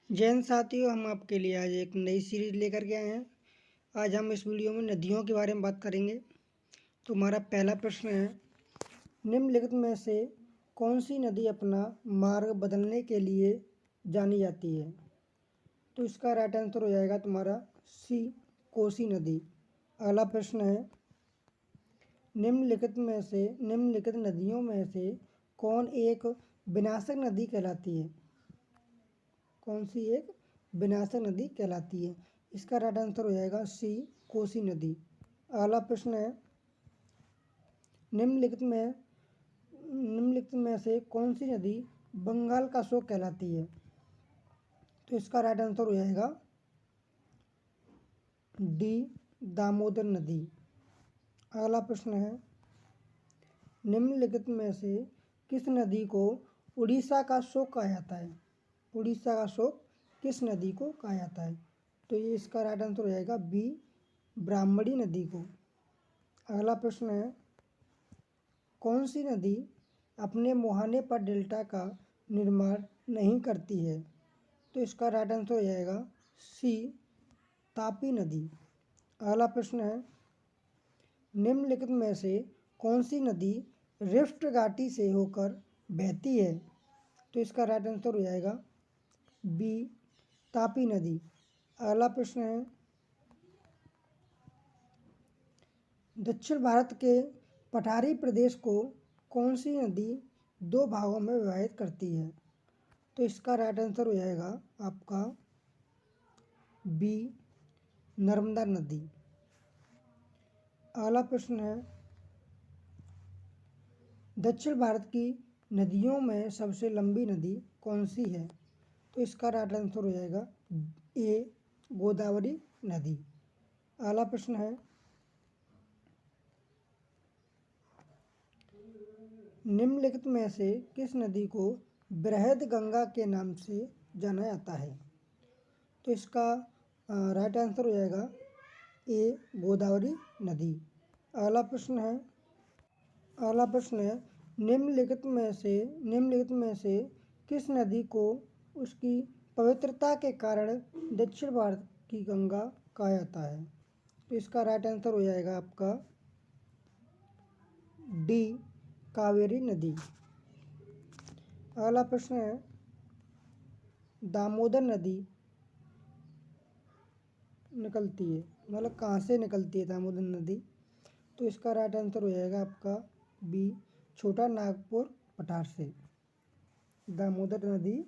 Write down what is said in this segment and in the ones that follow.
जैन साथियों, हम आपके लिए आज एक नई सीरीज लेकर के आए हैं। आज हम इस वीडियो में नदियों के बारे में बात करेंगे। तो हमारा पहला प्रश्न है, निम्नलिखित में से कौन सी नदी अपना मार्ग बदलने के लिए जानी जाती है? तो इसका राइट आंसर हो जाएगा तुम्हारा सी, कोसी नदी। अगला प्रश्न है, निम्नलिखित नदियों में से कौन एक विनाशक नदी कहलाती है? कौन सी एक विनाशक नदी कहलाती है? इसका राइट आंसर हो जाएगा सी, कोसी नदी। अगला प्रश्न है, निम्नलिखित में से कौन सी नदी बंगाल का शोक कहलाती है? तो इसका राइट आंसर हो जाएगा डी, दामोदर नदी। अगला प्रश्न है, निम्नलिखित में से किस नदी को उड़ीसा का शोक कहा जाता है? उड़ीसा का शोक किस नदी को कहा जाता है? तो ये इसका राइट आंसर हो जाएगा बी, ब्राह्मणी नदी को। अगला प्रश्न है, कौन सी नदी अपने मुहाने पर डेल्टा का निर्माण नहीं करती है? तो इसका राइट आंसर हो जाएगा सी, तापी नदी। अगला प्रश्न है, निम्नलिखित में से कौन सी नदी रिफ्ट घाटी से होकर बहती है? तो इसका राइट आंसर हो जाएगा बी, तापी नदी। अगला प्रश्न है, दक्षिण भारत के पठारी प्रदेश को कौन सी नदी दो भागों में विभाजित करती है? तो इसका राइट आंसर हो जाएगा आपका बी, नर्मदा नदी। अगला प्रश्न है, दक्षिण भारत की नदियों में सबसे लंबी नदी कौन सी है? तो इसका राइट आंसर हो जाएगा ए, गोदावरी नदी। अगला प्रश्न है, निम्नलिखित में से किस नदी को बृहद गंगा के नाम से जाना जाता है? तो इसका राइट आंसर हो जाएगा ए, गोदावरी नदी। अगला प्रश्न है, निम्नलिखित में से किस नदी को उसकी पवित्रता के कारण दक्षिण भारत की गंगा कहा जाता है? तो इसका राइट आंसर हो जाएगा आपका डी, कावेरी नदी। अगला प्रश्न है, दामोदर नदी निकलती है, मतलब कहाँ से निकलती है दामोदर नदी? तो इसका राइट आंसर हो जाएगा आपका बी, छोटा नागपुर पठार से। दामोदर नदी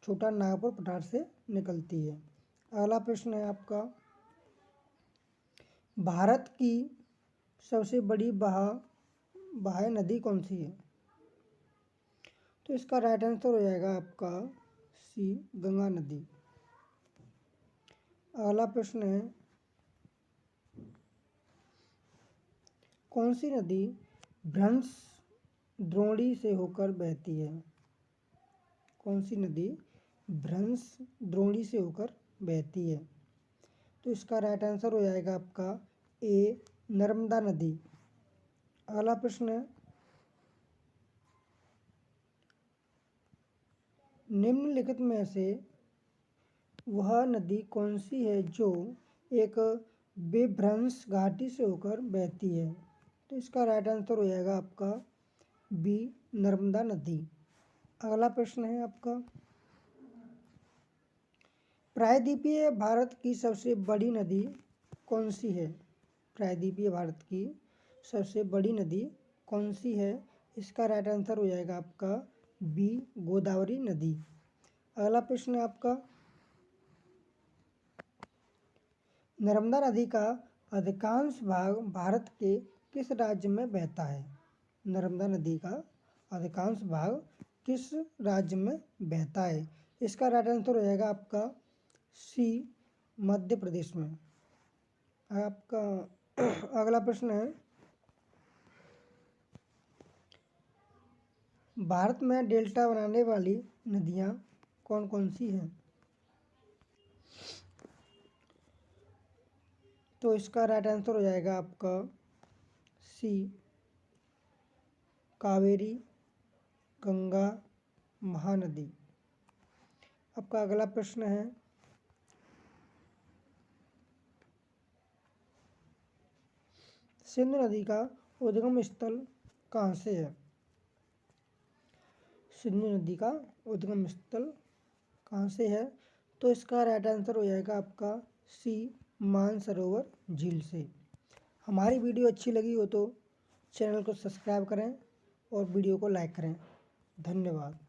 छोटा नागपुर पठार से निकलती है। अगला प्रश्न है आपका, भारत की सबसे बड़ी बहाय नदी कौन सी है? तो इसका राइट आंसर हो जाएगा आपका सी, गंगा नदी। अगला प्रश्न है, कौन सी नदी भ्रंश द्रोणी से होकर बहती है? कौन सी नदी भ्रंश द्रोणी से होकर बहती है? तो इसका राइट आंसर हो जाएगा आपका ए, नर्मदा नदी। अगला प्रश्न है, निम्नलिखित में से वह नदी कौन सी है जो एक बेभ्रंश घाटी से होकर बहती है? तो इसका राइट आंसर हो जाएगा आपका बी, नर्मदा नदी। अगला प्रश्न है आपका, प्रायद्वीपीय भारत की सबसे बड़ी नदी कौन सी है? प्रायद्वीपीय भारत की सबसे बड़ी नदी कौन सी है? इसका राइट आंसर हो जाएगा आपका बी, गोदावरी नदी। अगला प्रश्न है आपका, नर्मदा नदी का अधिकांश भाग भारत के किस राज्य में बहता है? नर्मदा नदी का अधिकांश भाग किस राज्य में बहता है? इसका राइट आंसर हो जाएगा आपका सी, मध्य प्रदेश में। आपका अगला प्रश्न है, भारत में डेल्टा बनाने वाली नदियाँ कौन कौन सी हैं? तो इसका राइट आंसर हो जाएगा आपका सी, कावेरी, गंगा, महानदी। आपका अगला प्रश्न है, सिंधु नदी का उद्गम स्थल कहाँ से है? सिंधु नदी का उद्गम स्थल कहाँ से है? तो इसका राइट आंसर हो जाएगा आपका सी, मानसरोवर झील से। हमारी वीडियो अच्छी लगी हो तो चैनल को सब्सक्राइब करें और वीडियो को लाइक करें। धन्यवाद।